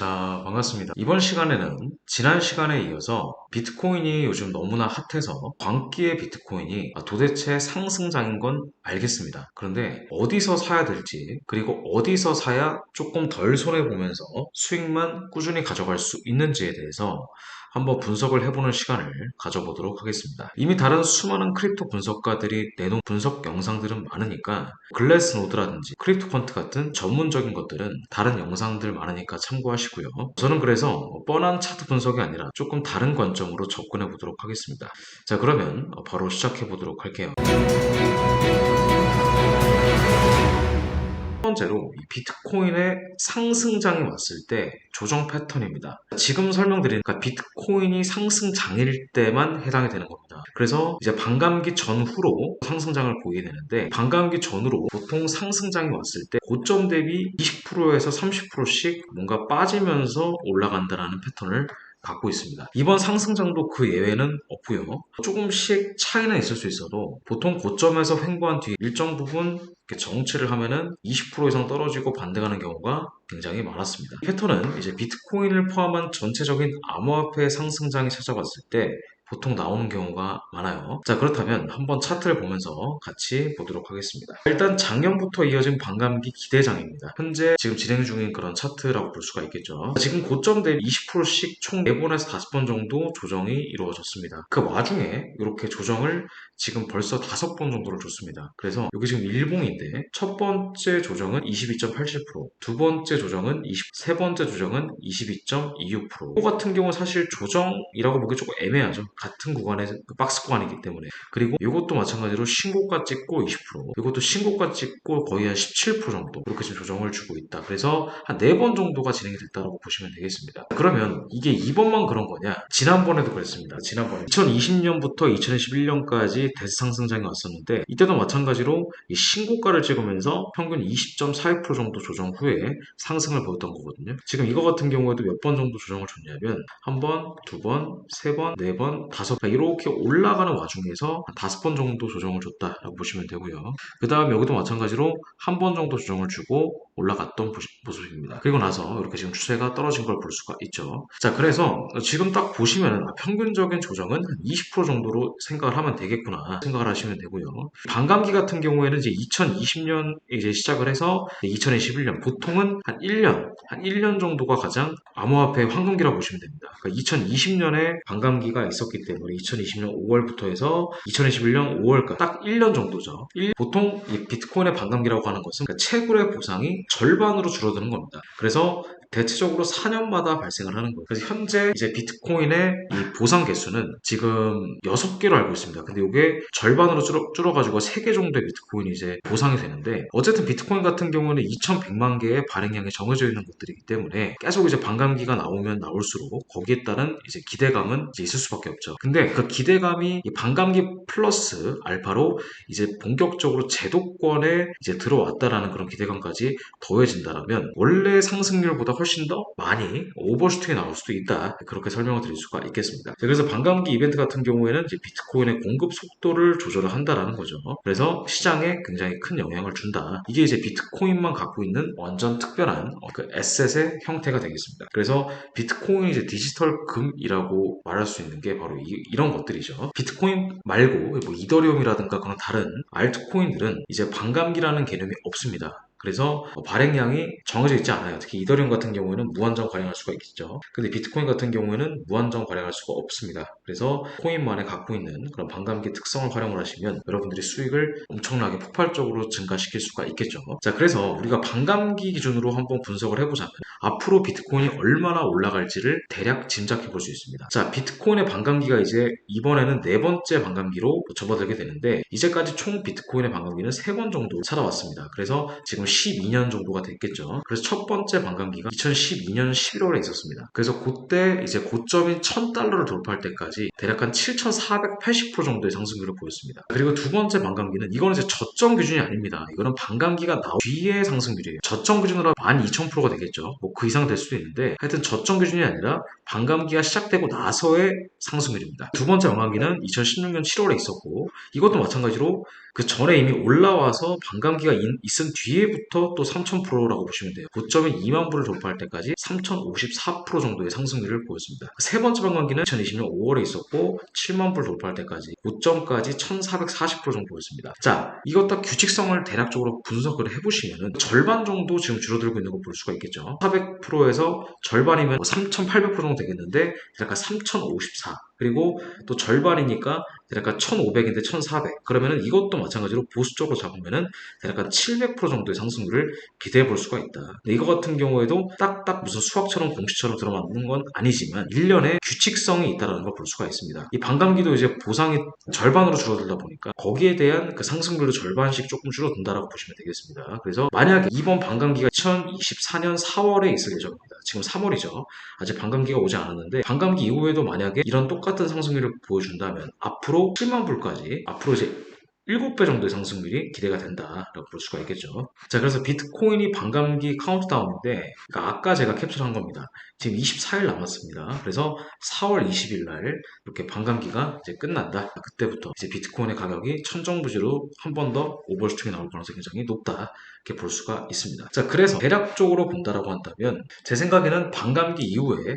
자, 반갑습니다. 이번 시간에는 지난 시간에 이어서 비트코인이 요즘 너무나 핫해서 광기의 비트코인이 도대체 상승장인 건 알겠습니다. 그런데 어디서 사야 될지, 그리고 어디서 사야 조금 덜 손해보면서 수익만 꾸준히 가져갈 수 있는지에 대해서 한번 분석을 해보는 시간을 가져보도록 하겠습니다. 이미 다른 수많은 크립토 분석가들이 내놓은 분석 영상들은 많으니까 글래스노드라든지 크립토펀트 같은 전문적인 것들은 다른 영상들 많으니까 참고하시고요. 저는 그래서 뻔한 차트 분석이 아니라 조금 다른 관점으로 접근해 보도록 하겠습니다. 자, 그러면 바로 시작해 보도록 할게요. 첫 번째로 이 비트코인의 상승장이 왔을 때 조정 패턴입니다. 지금 설명드린 비트코인이 상승장일 때만 해당이 되는 겁니다. 그래서 이제 반감기 전후로 상승장을 보이게 되는데, 반감기 전후로 보통 상승장이 왔을 때 고점 대비 20%에서 30%씩 뭔가 빠지면서 올라간다라는 패턴을 갖고 있습니다. 이번 상승장도 그 예외는 없고요. 조금씩 차이는 있을 수 있어도 보통 고점에서 횡보한 뒤에 일정 부분 이렇게 정체를 하면은 20% 이상 떨어지고 반등하는 경우가 굉장히 많았습니다. 이 패턴은 이제 비트코인을 포함한 전체적인 암호화폐 상승장이 찾아왔을 때 보통 나오는 경우가 많아요. 자, 그렇다면 한번 차트를 보면서 같이 보도록 하겠습니다. 일단 작년부터 이어진 반감기 기대장입니다. 현재 지금 진행 중인 그런 차트라고 볼 수가 있겠죠. 지금 고점 대비 20%씩 총 4번에서 5번 정도 조정이 이루어졌습니다. 그 와중에 이렇게 조정을 지금 벌써 5번 정도를 줬습니다. 그래서 여기 지금 일봉인데 첫 번째 조정은 22.87%, 두 번째 조정은 세 번째 조정은 22.26%. 이 같은 경우 사실 조정이라고 보기 조금 애매하죠. 같은 구간에 박스 구간이기 때문에. 그리고 이것도 마찬가지로 신고가 찍고 20%, 이것도 신고가 찍고 거의 한 17% 정도 이렇게 지금 조정을 주고 있다. 그래서 한 4번 정도가 진행이 됐다고 보시면 되겠습니다. 그러면 이게 이번만 그런 거냐? 지난번에도 그랬습니다. 지난번에 2020년부터 2021년까지 대상승장이 왔었는데, 이때도 마찬가지로 이 신고가를 찍으면서 평균 20.42% 정도 조정 후에 상승을 보였던 거거든요. 지금 이거 같은 경우에도 몇 번 정도 조정을 줬냐면 한 번, 두 번, 세 번, 네 번, 다섯 번 이렇게 올라가는 와중에서 한 5번 정도 조정을 줬다라고 보시면 되고요. 그 다음 여기도 마찬가지로 한 번 정도 조정을 주고 올라갔던 모습입니다. 그리고 나서 이렇게 지금 추세가 떨어진 걸 볼 수가 있죠. 자, 그래서 지금 딱 보시면 평균적인 조정은 한 20% 정도로 생각을 하면 되겠구나 생각을 하시면 되고요. 반감기 같은 경우에는 이제 2020년 이제 시작을 해서 2021년 보통은 한 1년 정도가 가장 암호화폐 황금기라고 보시면 됩니다. 그러니까 2020년에 반감기가 있었기 때문에 2020년 5월부터 해서 2021년 5월까지 딱 1년 정도죠. 보통 이 비트코인의 반감기라고 하는 것은 채굴의 보상이 절반으로 줄어드는 겁니다. 그래서 대체적으로 4년마다 발생을 하는 거예요. 그래서 현재 이제 비트코인의 이 보상 개수는 지금 6개로 알고 있습니다. 근데 이게 절반으로 줄어가지고 3개 정도의 비트코인이 이제 보상이 되는데, 어쨌든 비트코인 같은 경우는 2100만 개의 발행량이 정해져 있는 것들이기 때문에 계속 이제 반감기가 나오면 나올수록 거기에 따른 이제 기대감은 이제 있을 수밖에 없죠. 근데 그 기대감이 이 반감기 플러스 알파로 이제 본격적으로 제도권에 이제 들어왔다라는 그런 기대감까지 더해진다라면 원래 상승률보다 훨씬 더 많이 오버슈팅이 나올 수도 있다, 그렇게 설명을 드릴 수가 있겠습니다. 그래서 반감기 이벤트 같은 경우에는 이제 비트코인의 공급 속도를 조절을 한다라는 거죠. 그래서 시장에 굉장히 큰 영향을 준다. 이게 이제 비트코인만 갖고 있는 완전 특별한 그 에셋의 형태가 되겠습니다. 그래서 비트코인이 이제 디지털 금이라고 말할 수 있는 게 바로 이런 것들이죠. 비트코인 말고 뭐 이더리움이라든가 그런 다른 알트코인들은 이제 반감기라는 개념이 없습니다. 그래서 발행량이 정해져 있지 않아요. 특히 이더리움 같은 경우에는 무한정 발행할 수가 있죠. 근데 비트코인 같은 경우에는 무한정 발행할 수가 없습니다. 그래서 코인만에 갖고 있는 그런 반감기 특성을 활용을 하시면 여러분들이 수익을 엄청나게 폭발적으로 증가시킬 수가 있겠죠. 자, 그래서 우리가 반감기 기준으로 한번 분석을 해보자면 앞으로 비트코인이 얼마나 올라갈지를 대략 짐작해 볼 수 있습니다. 자, 비트코인의 반감기가 이제 이번에는 4번째 반감기로 접어들게 되는데, 이제까지 총 비트코인의 반감기는 3번 정도 찾아왔습니다. 그래서 지금 12년 정도가 됐겠죠. 그래서 첫 번째 반감기가 2012년 11월에 있었습니다. 그래서 그때 이제 고점인 $1000를 돌파할 때까지 대략 한 7480% 정도의 상승률을 보였습니다. 그리고 두 번째 반감기는 이거는 이제 저점 기준이 아닙니다. 이거는 반감기가 나온 뒤의 상승률이에요. 저점 기준으로 12000%가 되겠죠. 뭐 뭐 그 이상 될 수도 있는데 하여튼 저점 기준이 아니라 반감기가 시작되고 나서의 상승률입니다. 두 번째 영하기는 2016년 7월에 있었고 이것도 마찬가지로 그 전에 이미 올라와서 반감기가 있은 뒤에부터 또 3000%라고 보시면 돼요. 고점이 2만 불을 돌파할 때까지 3054% 정도의 상승률을 보였습니다. 세 번째 반감기는 2020년 5월에 있었고 7만 불 돌파할 때까지 고점까지 1440% 정도 보였습니다. 자, 이것 다 규칙성을 대략적으로 분석을 해보시면 절반 정도 지금 줄어들고 있는 거 볼 수가 있겠죠. 400%에서 절반이면 3800% 정도 되겠는데 약간 3054 그리고 또 절반이니까 약간 1500인데 1400 그러면은 이것도 마찬가지로 보수적으로 잡으면은 약간 700% 정도의 상승률을 기대해 볼 수가 있다. 근데 이거 같은 경우에도 딱딱 무슨 수학처럼 공식처럼 들어맞는 건 아니지만 1년에 규칙성이 있다는 걸 볼 수가 있습니다. 이 반감기도 이제 보상이 절반으로 줄어들다 보니까 거기에 대한 그 상승률도 절반씩 조금 줄어든다라고 보시면 되겠습니다. 그래서 만약에 이번 반감기가 2024년 4월에 있을 예정입니다. 지금 3월이죠. 아직 반감기가 오지 않았는데 반감기 이후에도 만약에 이런 똑같은 상승률을 보여준다면 앞으로 7만 불까지 앞으로 이제 7배 정도의 상승률이 기대가 된다라고 볼 수가 있겠죠. 자, 그래서 비트코인이 반감기 카운트다운인데 그러니까 아까 제가 캡처한 겁니다. 지금 24일 남았습니다. 그래서 4월 20일 날 이렇게 반감기가 이제 끝난다. 그때부터 이제 비트코인의 가격이 천정부지로 한 번 더 오버슈팅이 나올 가능성이 굉장히 높다. 이렇게 볼 수가 있습니다. 자, 그래서 대략적으로 본다라고 한다면 제 생각에는 반감기 이후에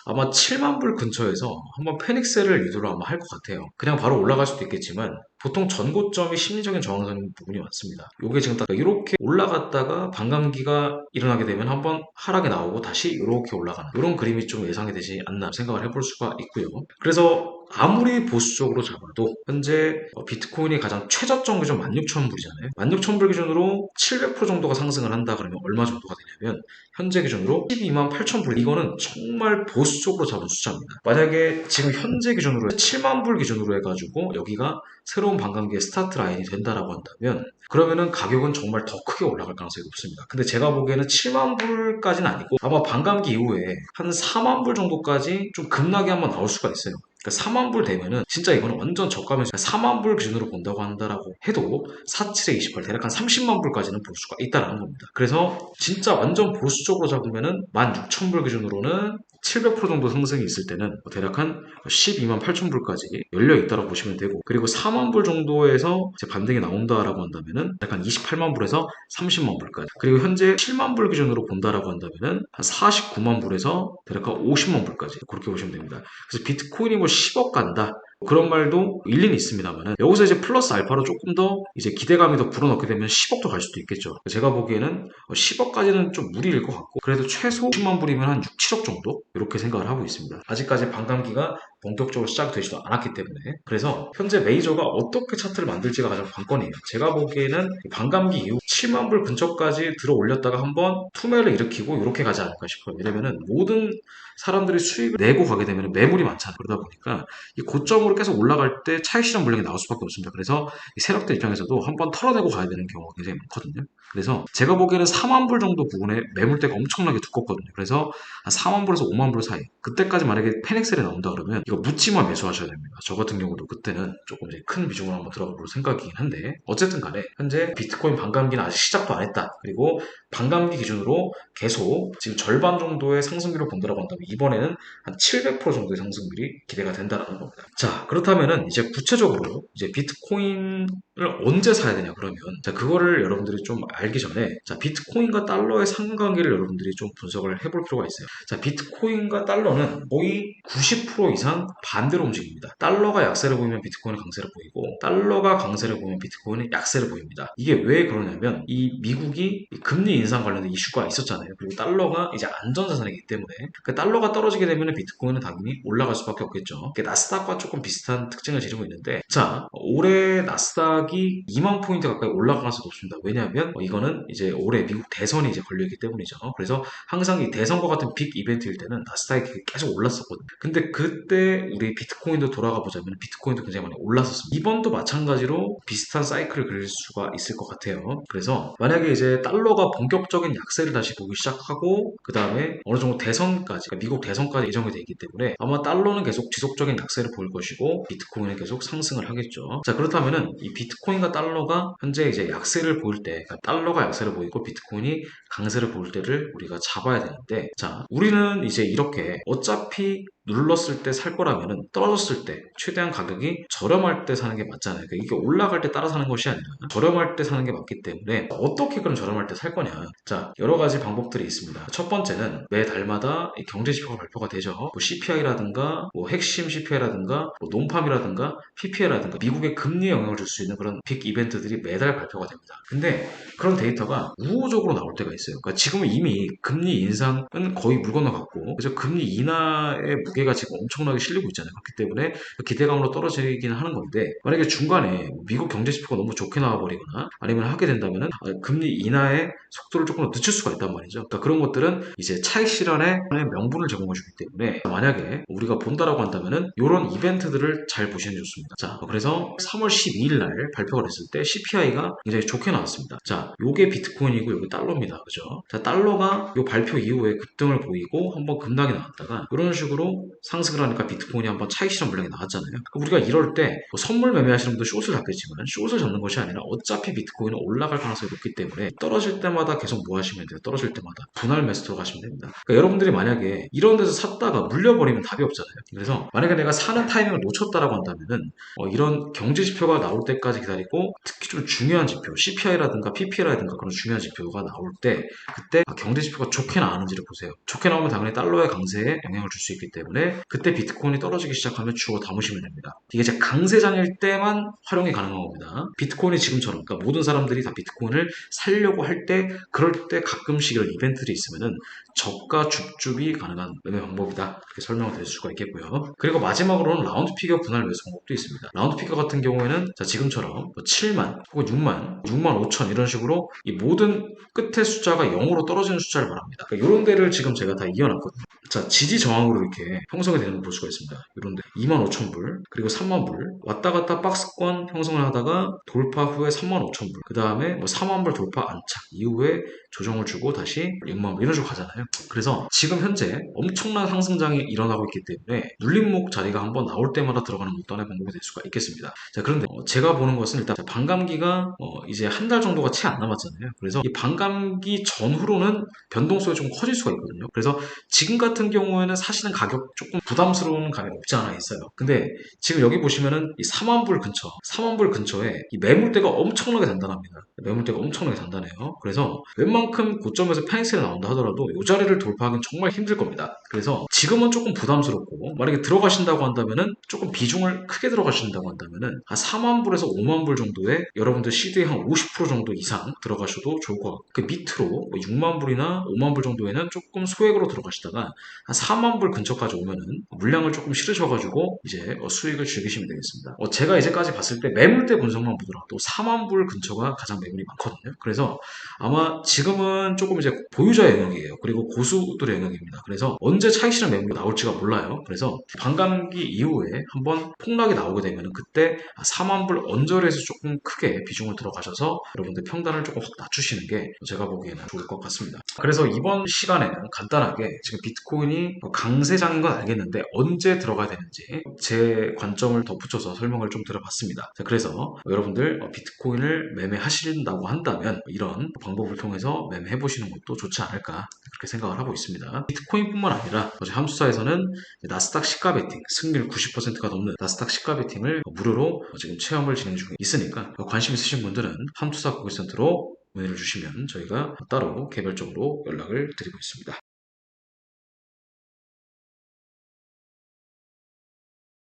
아마 7만 불 근처에서 한번 페닉셀을 유도를 아마 할 것 같아요. 그냥 바로 올라갈 수도 있겠지만 보통 전고점이 심리적인 저항선인 부분이 많습니다. 이게 지금 딱 이렇게 올라갔다가 반감기가 일어나게 되면 한번 하락이 나오고 다시 이렇게 올라가는 이런 그림이 좀 예상이 되지 않나 생각을 해볼 수가 있고요. 그래서 아무리 보수적으로 잡아도 현재 비트코인이 가장 최저점 기준 16,000불이잖아요. 16,000불 기준으로 700% 정도가 상승을 한다 그러면 얼마 정도가 되냐면 현재 기준으로 12만 8,000불. 이거는 정말 보수적으로 잡은 숫자입니다. 만약에 지금 현재 기준으로 7만 불 기준으로 해가지고 여기가 새로운 반감기의 스타트 라인이 된다라고 한다면 그러면은 가격은 정말 더 크게 올라갈 가능성이 높습니다. 근데 제가 보기에는 7만 불까지는 아니고 아마 반감기 이후에 한 4만 불 정도까지 좀 급락이 한번 나올 수가 있어요. 그러니까 4만 불 되면은 진짜 이거는 완전 저가면서 4만 불 기준으로 본다고 한다라고 해도 47에 28 대략 한 30만 불까지는 볼 수가 있다라는 겁니다. 그래서 진짜 완전 보수적으로 잡으면은 16,000불 기준으로는 700% 정도 상승이 있을 때는 대략 한 12만 8천 불까지 열려 있다고 보시면 되고 그리고 4만 불 정도에서 이제 반등이 나온다라고 한다면은 약간 28만 불에서 30만 불까지 그리고 현재 7만 불 기준으로 본다라고 한다면은 한 49만 불에서 대략 한 50만 불까지 그렇게 보시면 됩니다. 그래서 비트코인이 뭐 10억 간다 그런 말도 일리는 있습니다만은 여기서 이제 플러스 알파로 조금 더 이제 기대감이 더 불어넣게 되면 10억도 갈 수도 있겠죠. 제가 보기에는 10억까지는 좀 무리일 것 같고 그래도 최소 10만 불이면 한 6, 7억 정도 이렇게 생각을 하고 있습니다. 아직까지 반감기가 본격적으로 시작되지도 않았기 때문에 그래서 현재 메이저가 어떻게 차트를 만들지가 가장 관건이에요. 제가 보기에는 반감기 이후 7만 불 근처까지 들어 올렸다가 한번 투매를 일으키고 이렇게 가지 않을까 싶어요. 왜냐면은 모든 사람들이 수익을 내고 가게 되면 매물이 많잖아요. 그러다 보니까 이 고점으로 계속 올라갈 때 차익 실현 물량이 나올 수밖에 없습니다. 그래서 이 세력들 입장에서도 한번 털어내고 가야 되는 경우가 굉장히 많거든요. 그래서 제가 보기에는 4만 불 정도 부분에 매물대가 엄청나게 두껍거든요. 그래서 한 4만 불에서 5만 불 사이 그때까지 만약에 페닉셀이 나온다 그러면 이거 묻지만 매수하셔야 됩니다. 저 같은 경우도 그때는 조금 이제 큰 비중으로 한번 들어가 볼 생각이긴 한데 어쨌든 간에 현재 비트코인 반감기는 아직 시작도 안 했다. 그리고 반감기 기준으로 계속 지금 절반 정도의 상승률을 본다라고 한다면 이번에는 한 700% 정도의 상승률이 기대가 된다는 겁니다. 자, 그렇다면은 이제 구체적으로 이제 비트코인을 언제 사야 되냐 그러면 자, 그거를 여러분들이 좀 알기 전에 자, 비트코인과 달러의 상관관계를 여러분들이 좀 분석을 해볼 필요가 있어요. 자, 비트코인과 달러는 거의 90% 이상 반대로 움직입니다. 달러가 약세를 보이면 비트코인은 강세를 보이고 달러가 강세를 보이면 비트코인은 약세를 보입니다. 이게 왜 그러냐면 이 미국이 금리 인상 관련된 이슈가 있었잖아요. 그리고 달러가 이제 안전자산이기 때문에 그 달러가 떨어지게 되면 비트코인은 당연히 올라갈 수밖에 없겠죠. 나스닥과 조금 비슷한 특징을 지니고 있는데 자, 올해 나스닥이 2만 포인트 가까이 올라갈 가능성이 높습니다. 왜냐하면 이거는 이제 올해 미국 대선이 이제 걸려있기 때문이죠. 그래서 항상 이 대선과 같은 빅 이벤트일 때는 나스닥이 계속 올랐었거든요. 근데 그때 우리 비트코인도 돌아가 보자면 비트코인도 굉장히 많이 올랐었습니다. 이번도 마찬가지로 비슷한 사이클을 그릴 수가 있을 것 같아요. 그래서 만약에 이제 달러가 본격적인 약세를 다시 보기 시작하고 그 다음에 어느 정도 대선까지 그러니까 미국 대선까지 예정이 되어 있기 때문에 아마 달러는 계속 지속적인 약세를 보일 것이고 것이고 비트코인은 계속 상승을 하겠죠. 자, 그렇다면은 이 비트코인과 달러가 현재 이제 약세를 보일 때, 그러니까 달러가 약세를 보이고 비트코인이 강세를 보일 때를 우리가 잡아야 되는데, 자, 우리는 이제 이렇게 어차피 눌렀을 때 살 거라면은 떨어졌을 때 최대한 가격이 저렴할 때 사는 게 맞잖아요. 그러니까 이게 올라갈 때 따라 사는 것이 아니라 저렴할 때 사는 게 맞기 때문에 어떻게 그럼 저렴할 때 살 거냐? 자, 여러 가지 방법들이 있습니다. 첫 번째는 매 달마다 경제 지표가 발표가 되죠. 뭐 CPI라든가 뭐 핵심 CPI라든가 뭐 논팜이라든가 PPI라든가 미국의 금리에 영향을 줄 수 있는 그런 빅 이벤트들이 매달 발표가 됩니다. 근데 그런 데이터가 우호적으로 나올 때가 있어요. 그러니까 지금은 이미 금리 인상은 거의 물 건너갔고, 그래서 금리 인하의 무게가 지금 엄청나게 실리고 있잖아요. 그렇기 때문에 기대감으로 떨어지긴 하는 건데, 만약에 중간에 미국 경제 지표가 너무 좋게 나와버리거나 아니면 하게 된다면은 금리 인하의 속도를 조금 더 늦출 수가 있단 말이죠. 그러니까 그런 것들은 이제 차익 실현의 명분을 제공해 주기 때문에, 만약에 우리가 본다라고 한다면은 이런 이벤트들을 잘 보시는 게 좋습니다. 자, 그래서 3월 12일 날 발표가 됐을 때 CPI가 굉장히 좋게 나왔습니다. 자, 요게 비트코인이고 요게 달러입니다. 그죠? 자, 달러가 요 발표 이후에 급등을 보이고 한번 급락이 나왔다가 이런 식으로 상승을 하니까 비트코인이 한번 차익 실현 물량이 나왔잖아요. 우리가 이럴 때 뭐 선물 매매하시는 분들 숏을 잡겠지만 숏을 잡는 것이 아니라 어차피 비트코인은 올라갈 가능성이 높기 때문에 떨어질 때마다 계속 뭐 하시면 돼요? 떨어질 때마다 분할 매수 들어가시면 됩니다. 그러니까 여러분들이 만약에 이런 데서 샀다가 물려버리면 답이 없잖아요. 그래서 만약에 내가 사는 타이밍을 놓쳤다라고 한다면은 이런 경제 지표가 나올 때까지 기다리고, 특히 좀 중요한 지표 CPI라든가 PPI라든가 그런 중요한 지표가 나올 때 그때 경제 지표가 좋게 나왔는지를 보세요. 좋게 나오면 당연히 달러의 강세에 영향을 줄 수 있기 때문에 그때 비트코인이 떨어지기 시작하면 주워 담으시면 됩니다. 이게 이제 강세장일 때만 활용이 가능한 겁니다. 비트코인이 지금처럼, 그러니까 모든 사람들이 다 비트코인을 살려고 할 때, 그럴 때 가끔씩 이런 이벤트들이 있으면은 저가 줍줍이 가능한 매매 방법이다, 이렇게 설명을 드릴 수가 있겠고요. 그리고 마지막으로는 라운드 피겨 분할 매수 방법도 있습니다. 라운드 피겨 같은 경우에는 자, 지금처럼 뭐 7만 혹은 6만 5천 이런 식으로 이 모든 끝의 숫자가 0으로 떨어지는 숫자를 말합니다. 그러니까 이런 데를 지금 제가 다 이어놨거든요. 자, 지지 저항으로 이렇게 형성이 되는 걸 볼 수가 있습니다. 이런데 25,000불 그리고 30,000불 왔다 갔다 박스권 형성을 하다가 돌파 후에 35,000불, 그 다음에 뭐 40,000불 돌파 안착 이후에 조정을 주고 다시 60,000불 이런 식으로 가잖아요. 그래서 지금 현재 엄청난 상승장이 일어나고 있기 때문에 눌림목 자리가 한번 나올 때마다 들어가는 것도 하나의 방법이 될 수가 있겠습니다. 자, 그런데 제가 보는 것은 일단 반감기가 이제 한 달 정도가 채 안 남았잖아요. 그래서 이 반감기 전후로는 변동성이 좀 커질 수가 있거든요. 그래서 지금 같은 경우에는 사실은 가격 조금 부담스러운 가격이 없지 않아 있어요. 근데 지금 여기 보시면은 이 4만 불 근처에 이 매물대가 엄청나게 단단합니다. 매물대가 엄청나게 단단해요. 그래서 웬만큼 고점에서 패닉셀이 나온다 하더라도 이 자리를 돌파하기는 정말 힘들 겁니다. 그래서 지금은 조금 부담스럽고, 만약에 들어가신다고 한다면은 조금 비중을 크게 들어가신다고 한다면은 한 4만 불에서 5만 불 정도에 여러분들 시드의 한 50% 정도 이상 들어가셔도 좋을 것 같고, 그 밑으로 뭐 6만 불이나 5만 불 정도에는 조금 소액으로 들어가시다가 한 4만 불 근처까지 오면은 물량을 조금 실으셔가지고 이제 수익을 즐기시면 되겠습니다. 제가 이제까지 봤을 때 매물대 분석만 보더라도 4만 불 근처가 가장 매물이 많거든요. 그래서 아마 지금은 조금 이제 보유자의 영역이에요. 그리고 고수들의 영역입니다. 그래서 언제 차익 실현 매물이 나올지가 몰라요. 그래서 반감기 이후에 한번 폭락이 나오게 되면 그때 4만 불 언저리에서 조금 크게 비중을 들어가셔서 여러분들 평단을 조금 확 낮추시는 게 제가 보기에는 좋을 것 같습니다. 그래서 이번 시간에는 간단하게 지금 비트코인이 강세장인 건 알겠는데 언제 들어가야 되는지 제 관점을 덧붙여서 설명을 좀 드려봤습니다. 자, 그래서 여러분들 비트코인을 매매하신다고 한다면 이런 방법을 통해서 매매해보시는 것도 좋지 않을까, 그렇게 생각을 하고 있습니다. 비트코인뿐만 아니라 어제 함수사에서는 나스닥 시가 베팅, 승률 90%가 넘는 나스닥 시가 베팅을 무료로 지금 체험을 진행 중에 있으니까 관심 있으신 분들은 함수사 고객센터로 문의를 주시면 저희가 따로 개별적으로 연락을 드리고 있습니다.